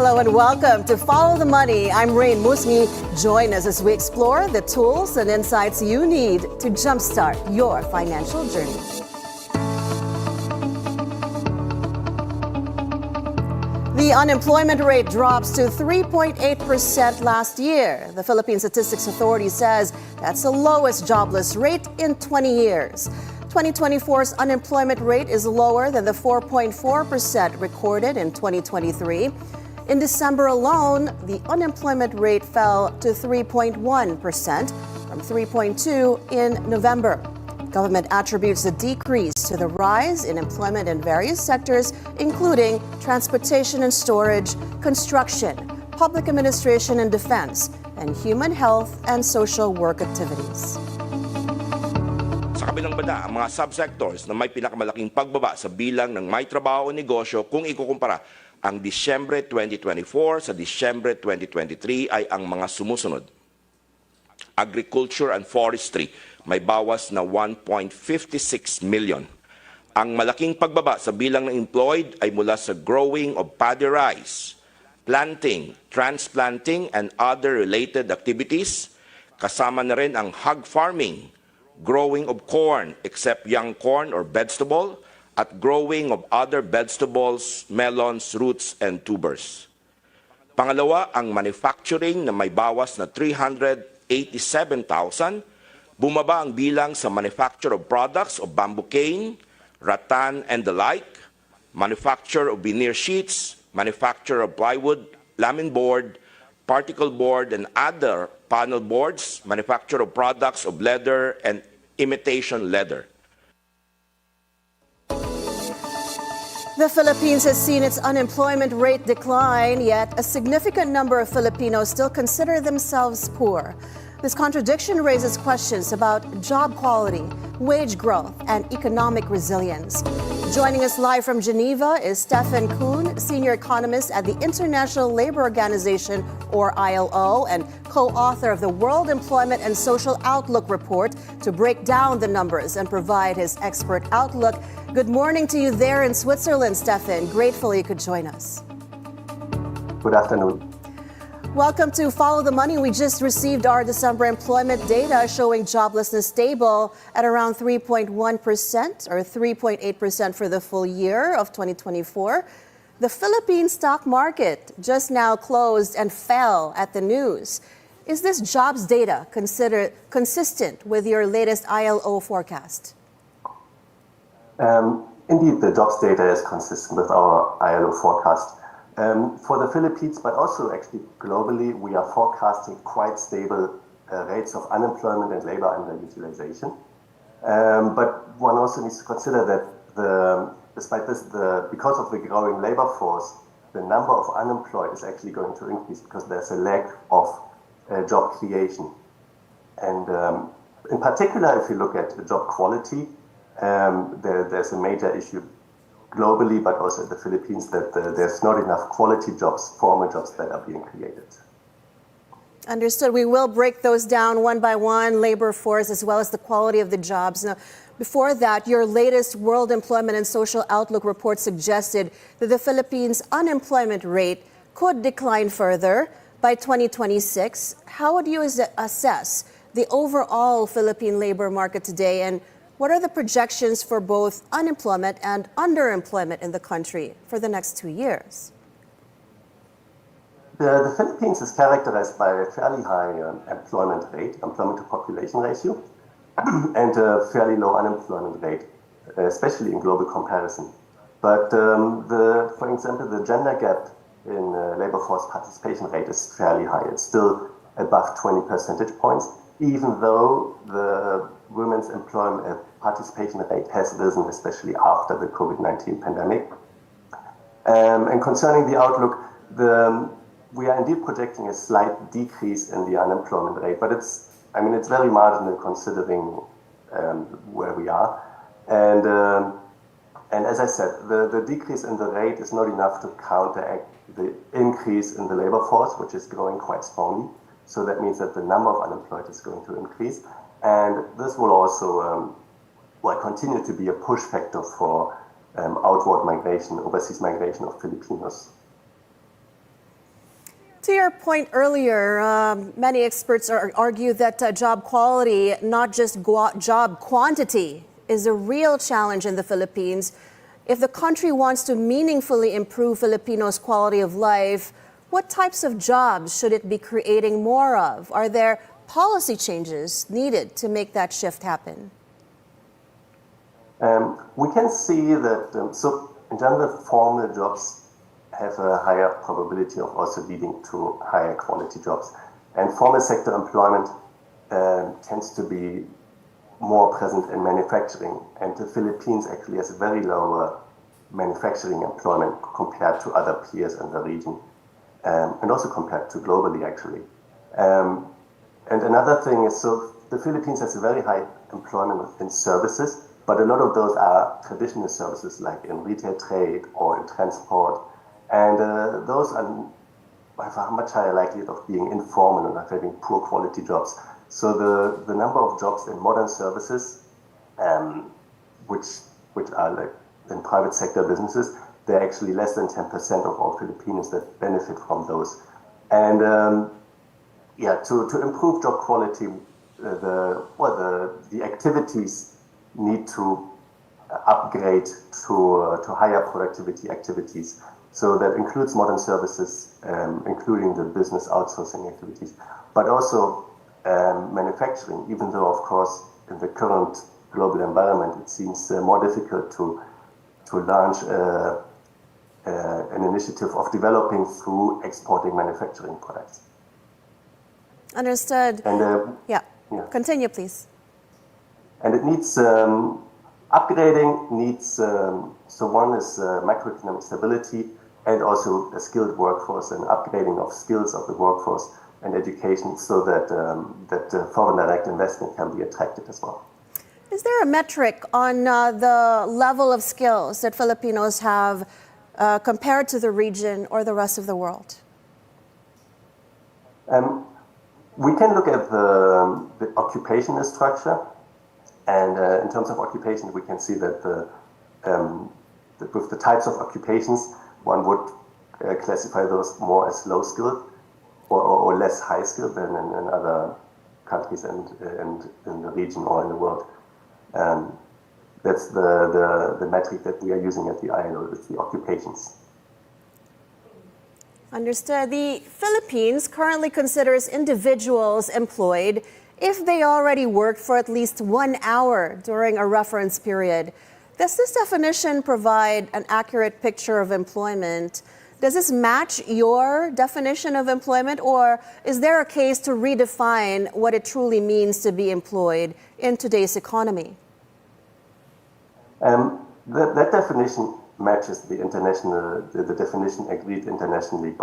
Hello and welcome to Follow the Money. I'm Raine Musñgi. Join us as we explore the tools and insights you need to jumpstart your financial journey. The unemployment rate drops to 3.8% last year. The Philippine Statistics Authority says that's the lowest jobless rate in 20 years. 2024's unemployment rate is lower than the 4.4% recorded in 2023. In December alone, the unemployment rate fell to 3.1% from 3.2% in November. Government attributes the decrease to the rise in employment in various sectors, including transportation and storage, construction, public administration and defense, and human health and social work activities. Sa kabilang banda, ang mga subsectors na may pinakamalaking pagbaba sa bilang ng may trabaho o negosyo kung ikukumpara ang Disyembre 2024 sa Disyembre 2023 ay ang mga sumusunod. Agriculture and forestry may bawas na 1.56 million. Ang malaking pagbaba sa bilang ng employed ay mula sa growing of paddy rice, planting, transplanting, and other related activities. Kasama na rin ang hog farming, growing of corn except young corn or vegetable, at growing of other vegetables, melons, roots, and tubers. Pangalawa, ang manufacturing na may bawas na 387,000. Bumaba ang bilang sa manufacture of products of bamboo cane, rattan, and the like, manufacture of veneer sheets, manufacture of plywood, lamin board, particle board, and other panel boards, manufacture of products of leather and imitation leather. The Philippines has seen its unemployment rate decline, yet a significant number of Filipinos still consider themselves poor. This contradiction raises questions about job quality, wage growth, and economic resilience. Joining us live from Geneva is Stefan Kühn, senior economist at the International Labor Organization, or ILO, and co-author of the World Employment and Social Outlook report to break down the numbers and provide his expert outlook. Good morning to you there in Switzerland, Stefan. Grateful you could join us. Good afternoon. Welcome to Follow the Money. We just received our December employment data showing joblessness stable at around 3.1% or 3.8% for the full year of 2024. The Philippine stock market just now closed and fell at the news. Is this jobs data considered consistent with your latest ILO forecast? Indeed, the jobs data is consistent with our ILO forecast. For the Philippines, but also actually globally, we are forecasting quite stable rates of unemployment and labor underutilization. But one also needs to consider that despite this, because of the growing labor force, the number of unemployed is actually going to increase because there's a lack of job creation. And in particular, if you look at job quality, there's a major issue globally, but also in the Philippines, that there's not enough quality jobs, formal jobs that are being created. Understood. We will break those down one by one, labor force, as well as the quality of the jobs. Now, before that, your latest World Employment and Social Outlook report suggested that the Philippines' unemployment rate could decline further by 2026. How would you assess the overall Philippine labor market today, and what are the projections for both unemployment and underemployment in the country for the next 2 years? The Philippines is characterized by a fairly high employment to population ratio, and a fairly low unemployment rate, especially in global comparison. But for example, the gender gap in labor force participation rate is fairly high. It's still above 20 percentage points, even though the women's employment participation rate has risen, especially after the COVID-19 pandemic. And concerning the outlook, we are indeed projecting a slight decrease in the unemployment rate, but it's very marginal considering where we are. And as I said, the decrease in the rate is not enough to counteract the increase in the labor force, which is growing quite strongly. So that means that the number of unemployed is going to increase. And this will also continue to be a push factor for outward migration, overseas migration of Filipinos. To your point earlier, many experts argue that job quality, not just job quantity, is a real challenge in the Philippines. If the country wants to meaningfully improve Filipinos' quality of life, what types of jobs should it be creating more of? Are there policy changes needed to make that shift happen? We can see that, so in general, formal jobs have a higher probability of also leading to higher quality jobs. And formal sector employment tends to be more present in manufacturing. And the Philippines actually has a very low manufacturing employment compared to other peers in the region, and also compared to globally, actually. And another thing is, so the Philippines has a very high employment in services, but a lot of those are traditional services like in retail trade or in transport. And those have a much higher likelihood of being informal and of having poor quality jobs. So the number of jobs in modern services, which are like in private sector businesses, they're actually less than 10% of all Filipinos that benefit from those. And to improve job quality, the activities need to upgrade to higher productivity activities. So that includes modern services, including the business outsourcing activities, but also manufacturing, even though, of course, in the current global environment, it seems more difficult to launch an initiative of developing through exporting manufacturing products. Understood. And Continue, please. And it needs upgrading, so one is macroeconomic stability and also a skilled workforce and upgrading of skills of the workforce and education so that foreign direct investment can be attracted as well. Is there a metric on the level of skills that Filipinos have compared to the region or the rest of the world? We can look at the occupational structure. And in terms of occupation, we can see that with the types of occupations, one would classify those more as low skilled or less high skilled than in other countries and in the region or in the world. That's the metric that we are using at the ILO, it's the occupations. Understood. The Philippines currently considers individuals employed if they already worked for at least 1 hour during a reference period. Does this definition provide an accurate picture of employment? Does this match your definition of employment, or is there a case to redefine what it truly means to be employed in today's economy? That definition matches the definition agreed internationally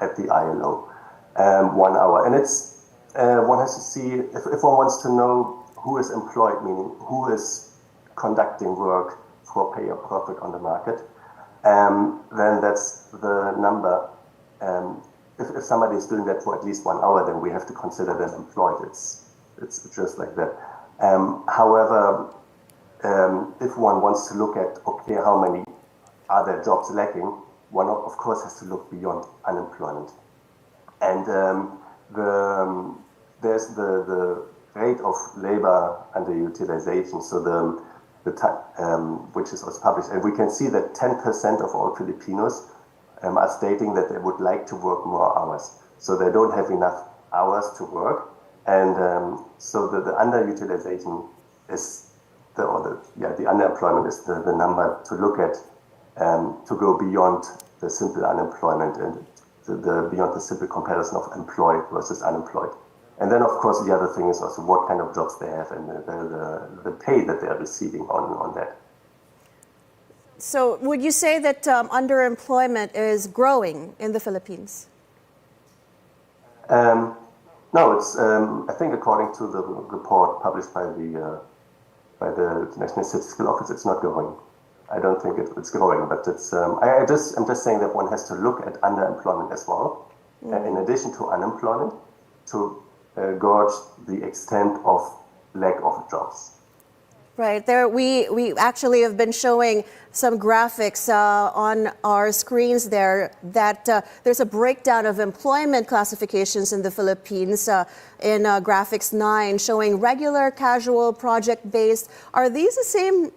at the ILO, 1 hour. And it's one has to see, if one wants to know who is employed, meaning who is conducting work for pay or profit on the market, then that's the number. If somebody is doing that for at least 1 hour, then we have to consider them employed. It's just like that. However, if one wants to look at, okay, how many are there jobs lacking, one of course has to look beyond unemployment. And there's the rate of labor underutilization, so which is also published. And we can see that 10% of all Filipinos are stating that they would like to work more hours. So they don't have enough hours to work. And so the underutilization is the unemployment is the number to look at, to go beyond the simple unemployment and beyond the simple comparison of employed versus unemployed. And then, of course, the other thing is also what kind of jobs they have and the pay that they are receiving on that. So would you say that underemployment is growing in the Philippines? No, it's, I think according to the report published by the National Statistical Office, it's not growing. I don't think it's growing, but it's. I'm just saying that one has to look at underemployment as well, in addition to unemployment, to gauge the extent of lack of jobs. Right. There, we actually have been showing some graphics on our screens there that there's a breakdown of employment classifications in the Philippines in graphics 9 showing regular, casual, project-based. Are these the same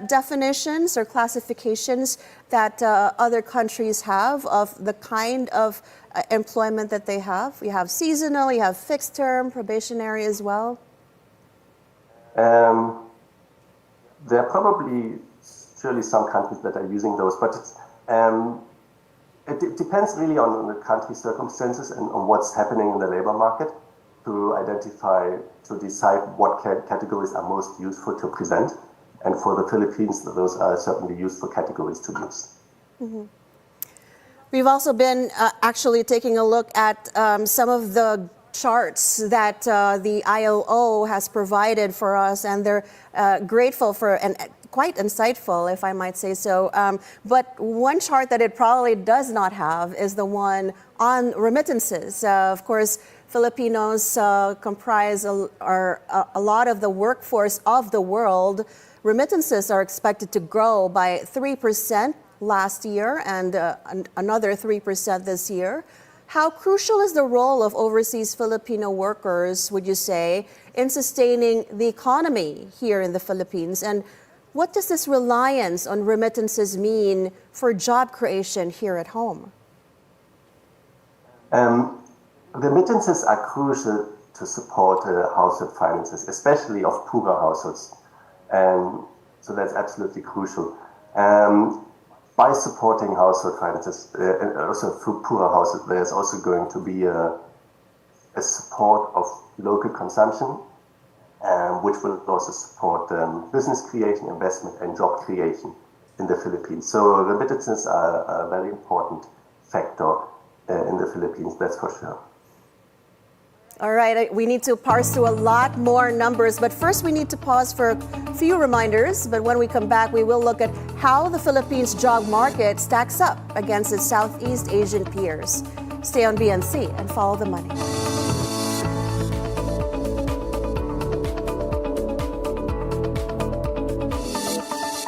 definitions or classifications that other countries have of the kind of employment that they have? You have seasonal, you have fixed term, probationary as well? There are probably surely some countries that are using those, but it depends really on the country's circumstances and on what's happening in the labor market to identify, to decide what categories are most useful to present. And for the Philippines, those are certainly useful categories to use. Mm-hmm. We've also been actually taking a look at some of the charts that the ILO has provided for us, and they're grateful for and quite insightful, if I might say so. But one chart that it probably does not have is the one on remittances. Of course, Filipinos comprise a lot of the workforce of the world. Remittances are expected to grow by 3% last year and another 3% this year. How crucial is the role of overseas Filipino workers, would you say, in sustaining the economy here in the Philippines? And what does this reliance on remittances mean for job creation here at home? Remittances are crucial to support household finances, especially of poorer households. So that's absolutely crucial. By supporting household finances, and also through poorer households, there's also going to be a support of local consumption, which will also support business creation, investment, and job creation in the Philippines. So remittances are a very important factor in the Philippines, that's for sure. All right, we need to parse through a lot more numbers, but first we need to pause for a few reminders. But when we come back, we will look at how the Philippines job market stacks up against its Southeast Asian peers. Stay on BNC and follow the money.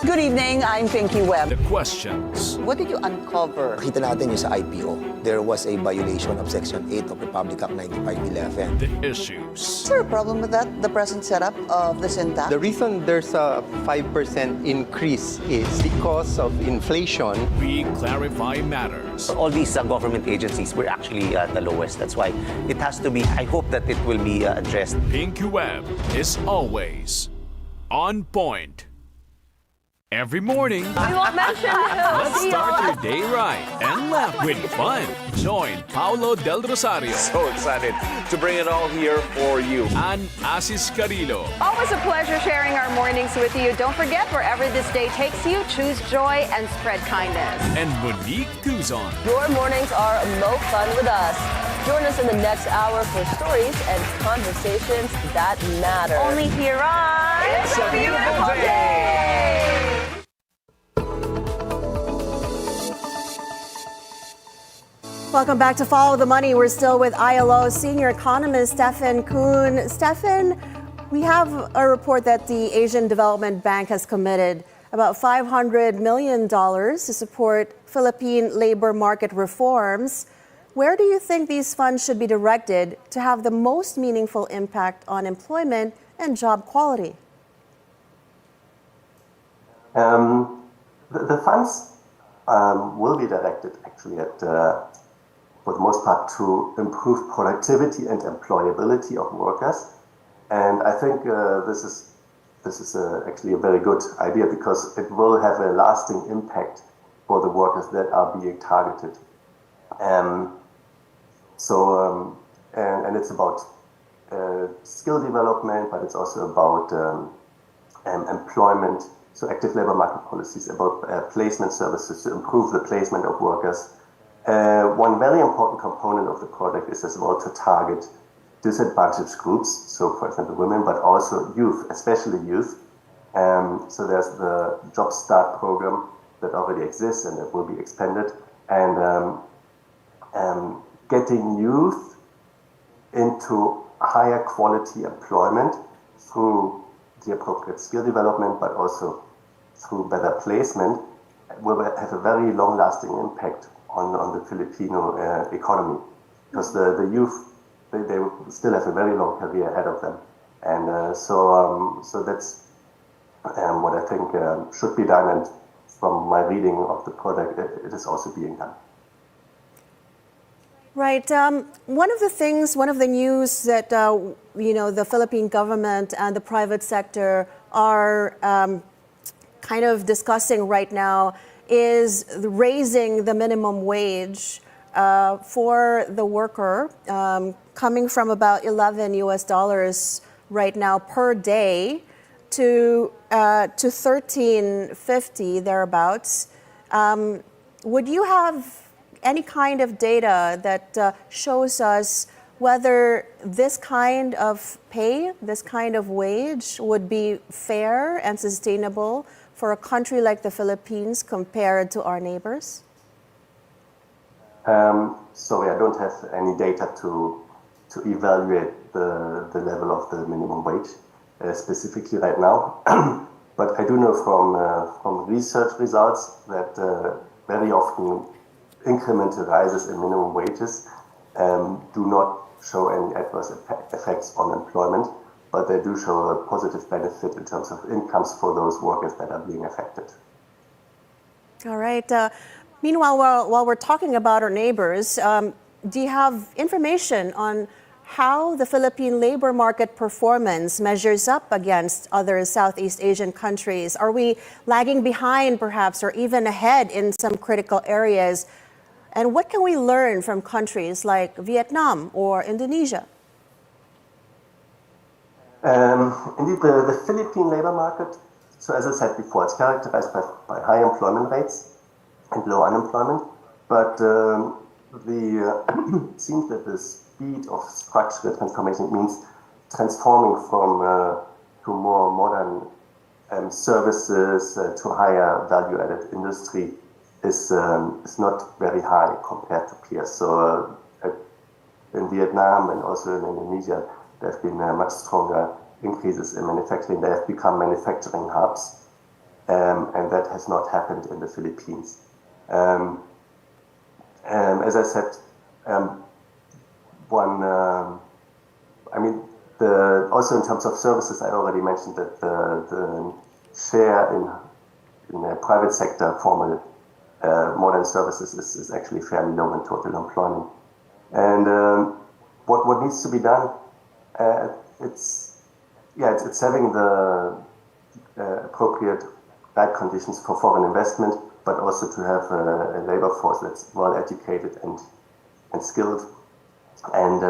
Good evening, I'm Pinky Webb. The questions. What did you uncover? Nakita natin yung sa IPO. There was a violation of Section 8 of Republic Act 9511. The issues. Is there a problem with that, the present setup of the Syntax? The reason there's a 5% increase is because of inflation. We clarify matters. All these government agencies were actually the lowest. That's why it has to be, I hope that it will be addressed. Pinky Webb is always on point. Every morning, we won't mention it. Let's start your day right and laugh with fun. Join Paulo Del Rosario. So excited to bring it all here for you. And Asis Carillo. Always a pleasure sharing our mornings with you. Don't forget, wherever this day takes you, choose joy and spread kindness. And Monique Guzon. Your mornings are more fun with us. Join us in the next hour for stories and conversations that matter. Only here on It's a Beautiful Day. Welcome back to Follow the Money. We're still with ILO senior economist Stefan Kühn. Stefan, we have a report that the Asian Development Bank has committed about $500 million to support Philippine labor market reforms. Where do you think these funds should be directed to have the most meaningful impact on employment and job quality? The funds will be directed actually at, for the most part, to improve productivity and employability of workers. And I think this is actually a very good idea because it will have a lasting impact for the workers that are being targeted. And it's about skill development, but it's also about employment, so active labor market policies, about placement services to improve the placement of workers. One very important component of the project is as well to target disadvantaged groups, so for example women, but also youth, especially youth. So there's the jumpstart program that already exists and that will be expanded, and getting youth into higher quality employment through the appropriate skill development, but also through better placement, will have a very long-lasting impact on the Filipino economy. Because the youth, they still have a very long career ahead of them. And so that's what I think should be done. And from my reading of the project, it is also being done. Right. One of the news that the Philippine government and the private sector are kind of discussing right now is raising the minimum wage for the worker, coming from about $11 right now per day to $13.50 thereabouts. Would you have any kind of data that shows us whether this kind of pay, this kind of wage would be fair and sustainable for a country like the Philippines compared to our neighbors? Sorry, I don't have any data to evaluate the level of the minimum wage specifically right now. But I do know from research results that very often incremental rises in minimum wages do not show any adverse effects on employment, but they do show a positive benefit in terms of incomes for those workers that are being affected. All right. Meanwhile, while we're talking about our neighbors, do you have information on how the Philippine labor market performance measures up against other Southeast Asian countries? Are we lagging behind perhaps, or even ahead in some critical areas? And what can we learn from countries like Vietnam or Indonesia? Indeed, the Philippine labor market, so as I said before, it's characterized by high employment rates and low unemployment, but it seems that the speed of structural transformation means transforming from to more modern services to higher value-added industry is not very high compared to peers. So in Vietnam and also in Indonesia, there have been much stronger increases in manufacturing. They have become manufacturing hubs, and that has not happened in the Philippines. As I said, also in terms of services, I already mentioned that the share in the private sector formal modern services is actually fairly low in total employment. And what needs to be done? It's having the appropriate right conditions for foreign investment, but also to have a labor force that's well educated and skilled, and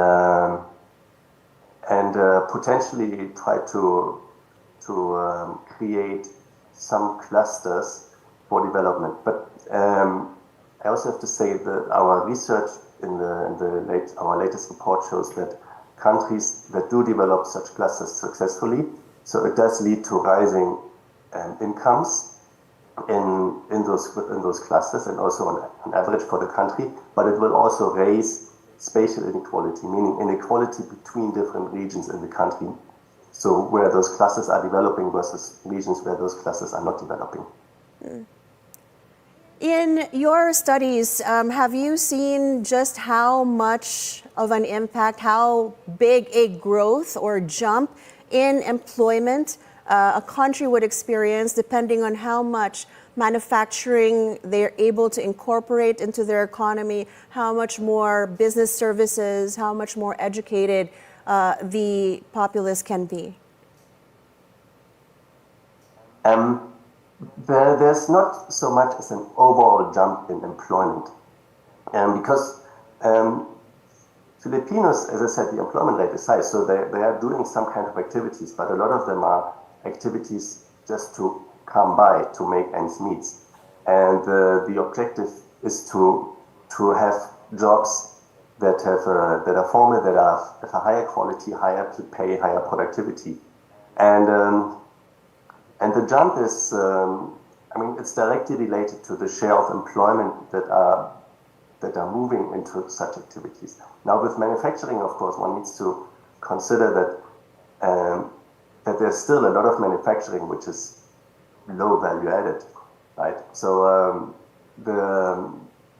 potentially try to create some clusters for development. But I also have to say that our research in our latest report shows that countries that do develop such clusters successfully, so it does lead to rising incomes in those clusters, and also on average for the country, but it will also raise spatial inequality, meaning inequality between different regions in the country. So where those clusters are developing versus regions where those clusters are not developing. In your studies, have you seen just how much of an impact, how big a growth or jump in employment a country would experience depending on how much manufacturing they're able to incorporate into their economy, how much more business services, how much more educated the populace can be? There's not so much as an overall jump in employment, because Filipinos, as I said, the employment rate is high, so they are doing some kind of activities, but a lot of them are activities just to come by, to make ends meet. And the objective is to have jobs that are formal, that are of a higher quality, higher pay, higher productivity. And the jump is, it's directly related to the share of employment that are moving into such activities. Now, with manufacturing, of course, one needs to consider that that there's still a lot of manufacturing which is low value added, right? So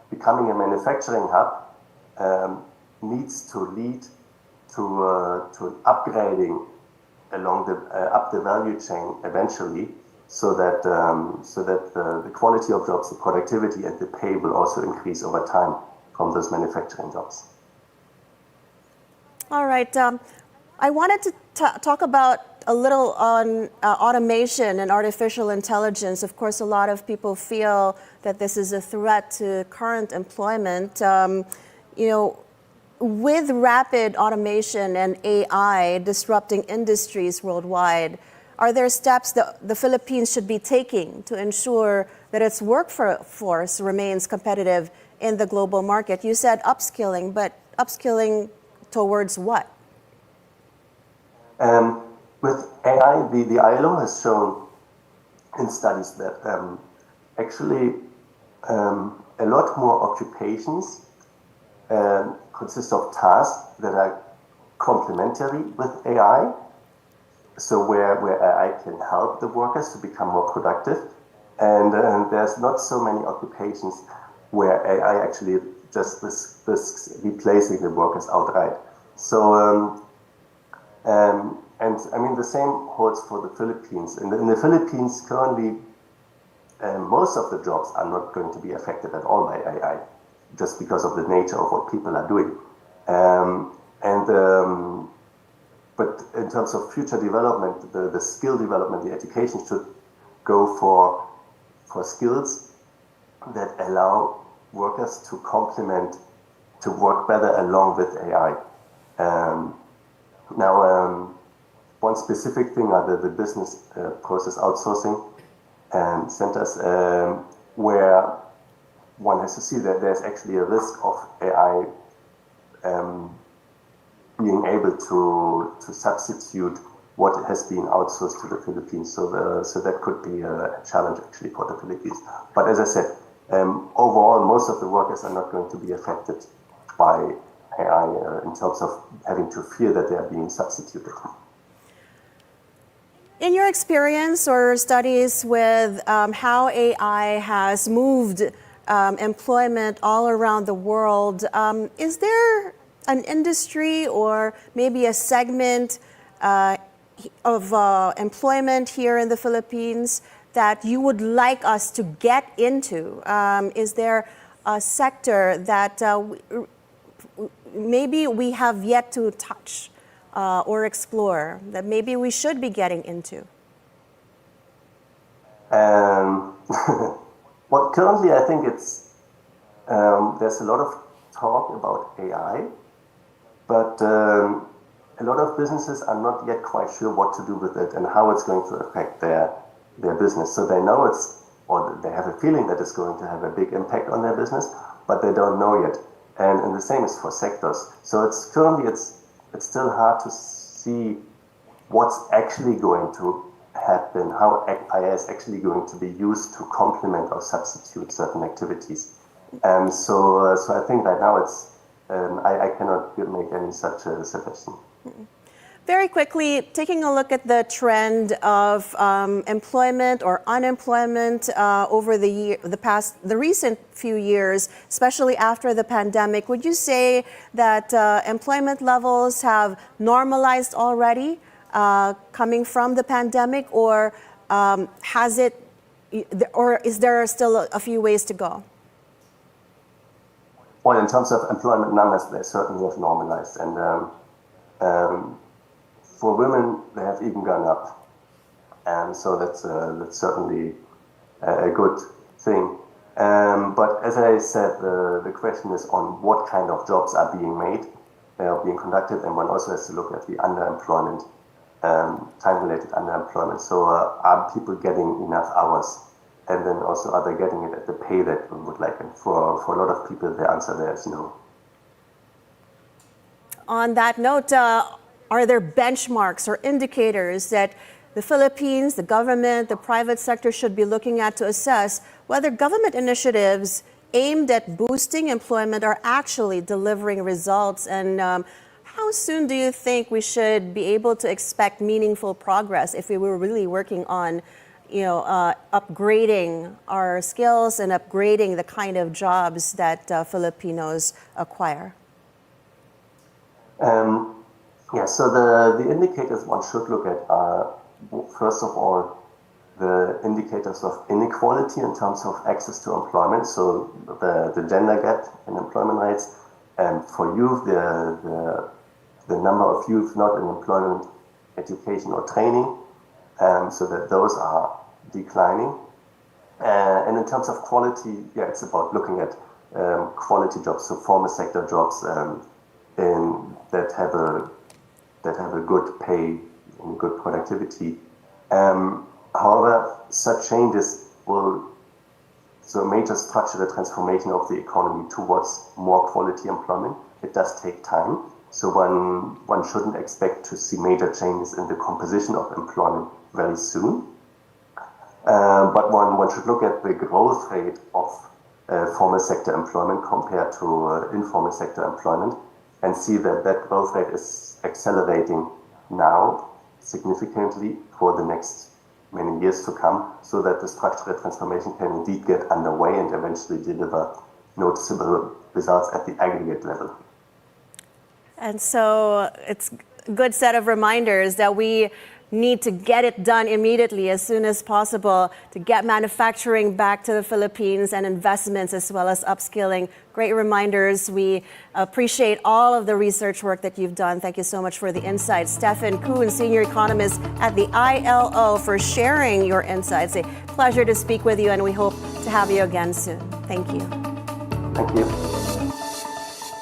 becoming a manufacturing hub needs to lead to an upgrading along up the value chain eventually, so that the quality of jobs, the productivity, and the pay will also increase over time from those manufacturing jobs. All right. I wanted to talk about a little on automation and artificial intelligence. Of course, a lot of people feel that this is a threat to current employment. With rapid automation and AI disrupting industries worldwide, are there steps that the Philippines should be taking to ensure that its workforce remains competitive in the global market? You said upskilling, but upskilling towards what? With AI, the ILO has shown in studies that actually a lot more occupations consist of tasks that are complementary with AI. So where AI can help the workers to become more productive, and there's not so many occupations where AI actually just risks replacing the workers outright. So and I mean the same holds for the Philippines. In the Philippines currently, most of the jobs are not going to be affected at all by AI, just because of the nature of what people are doing. But in terms of future development, the skill development, the education should go for skills that allow workers to complement, to work better along with AI. One specific thing are the business process outsourcing centers, where one has to see that there's actually a risk of AI being able to substitute what has been outsourced to the Philippines. So that could be a challenge actually for the Philippines. But as I said, overall, most of the workers are not going to be affected by AI in terms of having to fear that they are being substituted. In your experience or studies with how AI has moved employment all around the world, is there an industry or maybe a segment of employment here in the Philippines that you would like us to get into? Is there a sector that maybe we have yet to touch or explore, that maybe we should be getting into? Well, currently I think it's there's a lot of talk about AI, but a lot of businesses are not yet quite sure what to do with it and how it's going to affect their business. So they know or they have a feeling that it's going to have a big impact on their business, but they don't know yet. And the same is for sectors. So it's still hard to see what's actually going to happen, how AI is actually going to be used to complement or substitute certain activities. So I think right now I cannot make any such a suggestion. Very quickly, taking a look at the trend of employment or unemployment over the recent few years, especially after the pandemic, would you say that employment levels have normalized already coming from the pandemic, or is there still a few ways to go? Well, in terms of employment numbers, they certainly have normalized, and for women, they have even gone up, and so that's certainly a good thing. But as I said, the question is on what kind of jobs are being made, they are being conducted, and one also has to look at the underemployment, time-related underemployment. So are people getting enough hours, and then also are they getting it at the pay that one would like? And for a lot of people, the answer there is no. On that note, are there benchmarks or indicators that the Philippines, the government, the private sector should be looking at to assess whether government initiatives aimed at boosting employment are actually delivering results? And How soon do you think we should be able to expect meaningful progress if we were really working on, upgrading our skills and upgrading the kind of jobs that Filipinos acquire? So the indicators one should look at are, first of all, the indicators of inequality in terms of access to employment, so the gender gap in employment rates, and for youth, the number of youth not in employment, education or training, so that those are declining. And in terms of quality, it's about looking at quality jobs, so formal sector jobs that have a good pay and good productivity. However, such changes so a major structural transformation of the economy towards more quality employment, it does take time. So one shouldn't expect to see major changes in the composition of employment very soon. But one should look at the growth rate of formal sector employment compared to informal sector employment and see that growth rate is accelerating now significantly for the next many years to come, so that the structural transformation can indeed get underway and eventually deliver noticeable results at the aggregate level. And so it's a good set of reminders that we need to get it done immediately as soon as possible to get manufacturing back to the Philippines and investments as well as upskilling. Great reminders. We appreciate all of the research work that you've done. Thank you so much for the insights. Stefan Kühn, Senior Economist at the ILO, for sharing your insights. A pleasure to speak with you, and we hope to have you again soon. Thank you. Thank you.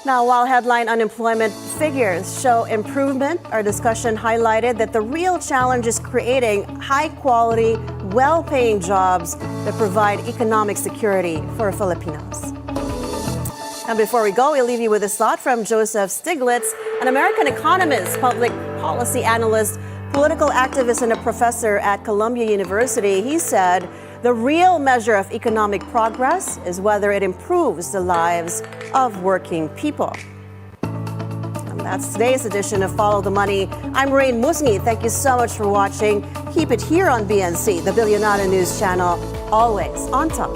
Now, while headline unemployment figures show improvement, our discussion highlighted that the real challenge is creating high-quality, well-paying jobs that provide economic security for Filipinos. And before we go, we'll leave you with a thought from Joseph Stiglitz, an American economist, public policy analyst, political activist, and a professor at Columbia University. He said, the real measure of economic progress is whether it improves the lives of working people. And that's today's edition of Follow the Money. I'm Raine Musñgi. Thank you so much for watching. Keep it here on BNC, the Bilyonaryo News Channel, always on top.